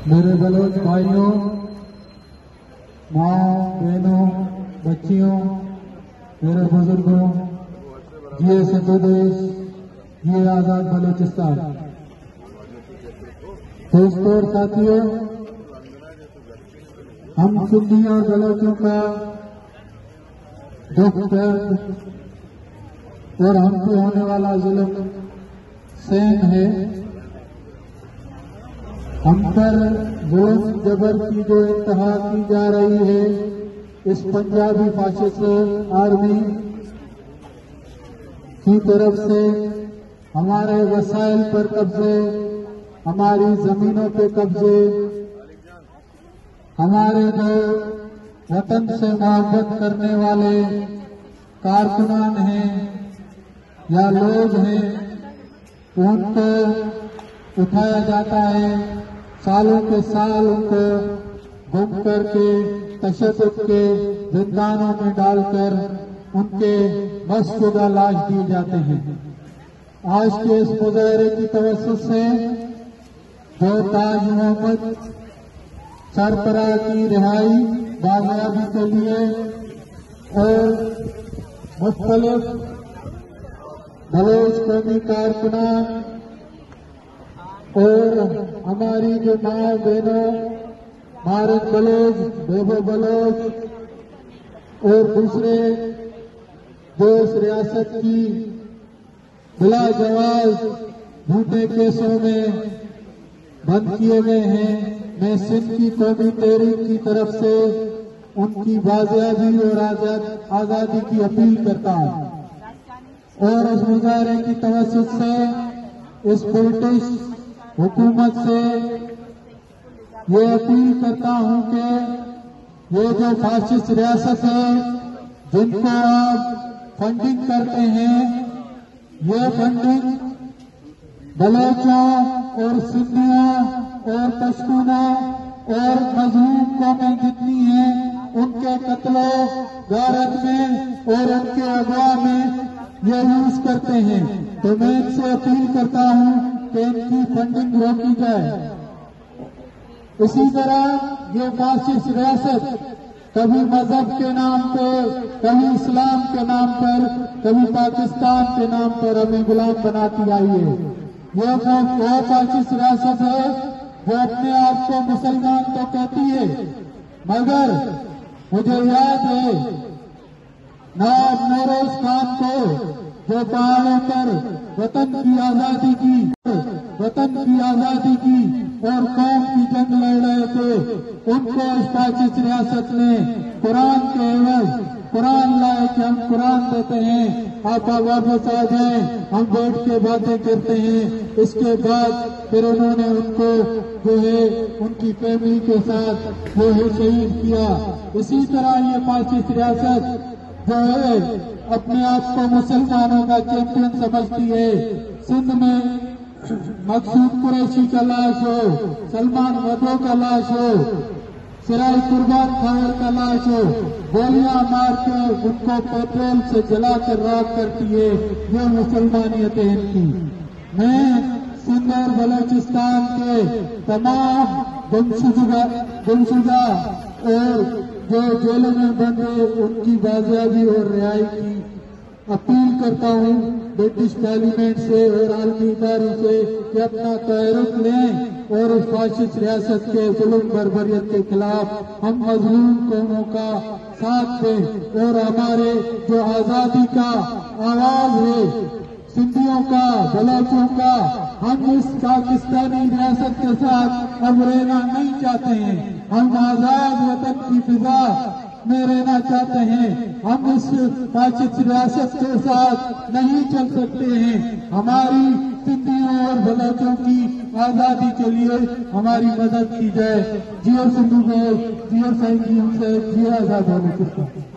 میرے بلوچ بھائیوں، ماؤں، بہنوں، بچیوں، میرے بزرگوں، یہ سندھ دیش، یہ آزاد بلوچستان۔ دوستوں اور ساتھیوں، ہم سندھی اور بلوچوں کا دکھ درد اور ہم پہ ہونے والا ظلم سیم ہے۔ ہم پر ظلم جبر کی جو انتہا کی جا رہی ہے، اس پنجابی فاشسٹ آرمی کی طرف سے ہمارے وسائل پر قبضے، ہماری زمینوں پہ قبضے، ہمارے جو وطن سے محبت کرنے والے کارکنان ہیں یا لوگ ہیں، ان کو اٹھایا جاتا ہے، سالوں کے سال ان کو گم کر کے تشدد کے زندانوں میں ڈال کر ان کے بس شدہ لاش دیے جاتے ہیں۔ آج کے اس مظاہرے کی توسط سے جو تاج محمد سربراہ کی رہائی بازیابی کے لیے اور مختلف بلوچ قومی کارکنان اور ہماری جو ماں بہنوں، بھارت بلوچ، بیبو بلوچ اور دوسرے جو اس ریاست کی بلا جواز جھوٹے کیسوں میں بند کیے گئے ہیں، میں سندھ کی قومی تحریک کی طرف سے ان کی بازیابی اور آزادی کی اپیل کرتا ہوں، اور اس مظاہرے کی توسط سے اس برٹش حکومت سے یہ اپیل کرتا ہوں کہ یہ جو فاشسٹ ریاست ہے جن کو آپ فنڈنگ کرتے ہیں، یہ فنڈنگ بلوچوں اور سندھیوں اور پشتونوں اور مظلوم قومیں جتنی ہیں ان کے قتل و غارت میں اور ان کے اغوا میں یہ یوز کرتے ہیں۔ تو میں ان سے اپیل کرتا ہوں کہ ان کی فنڈنگ روکی جائے۔ اسی طرح یہ فاشسٹ ریاست کبھی مذہب کے نام پہ، کبھی اسلام کے نام پر، کبھی پاکستان کے نام پر ہمیں غلام بناتی آئی ہے۔ یہ وہ فاشسٹ ریاست ہے وہ اپنے آپ کو مسلمان تو کہتی ہے، مگر مجھے یاد ہے نواب نوروز خان کو جو پہاڑوں پر وطن کی آزادی کی اور قوم کی جنگ لڑ رہے تھے، ان کو اس فاشسٹ ریاست نے قرآن کے عوض قرآن لائے کہ ہم قرآن دیتے ہیں، آپ واپس آ جائیں، ہم بیٹھ کے باتیں کرتے ہیں۔ اس کے بعد پھر انہوں نے ان کو جو ہے ان کی فیملی کے ساتھ وہ ہے شہید کیا۔ اسی طرح یہ فاشسٹ ریاست جو ہے اپنے آپ کو مسلمانوں کا چیمپئن سمجھتی ہے۔ سندھ میں مقصود قریشی کا لاش ہو، سلمان مدعو کا لاش ہو، سراج قربان خان کا لاش ہو، گولیاں مار کے ان کو پیٹرول سے جلا کر راکھ کرتی ہے۔ یہ مسلمانیت ہے ان کی۔ میں سندھ اور بلوچستان کے تمام گمشدہ اور جو جیلوں میں بند ہیں ان کی بازیابی اور رہائی کی اپیل کرتا ہوں برٹش پارلیمنٹ سے اور عالمی اداروں سے کہ اپنا تحرک لیں اور اس فاشسٹ ریاست کے ظلم بربریت کے خلاف ہم مظلوم قوموں کا ساتھ دیں، اور ہمارے جو آزادی کا آواز ہے سندھیوں کا، بلوچوں کا، ہم اس پاکستانی ریاست کے ساتھ اب رہنا نہیں چاہتے ہیں۔ ہم آزاد وطن کی فضا میں رہنا چاہتے ہیں۔ ہم اس فاشسٹ ریاست کے ساتھ نہیں چل سکتے ہیں۔ ہماری سندھیوں اور بلوچوں کی آزادی کے لیے ہماری مدد کی جائے۔ جیو سندھو میں، جیو سائنسی سے، جیو آزاد بلوچستان۔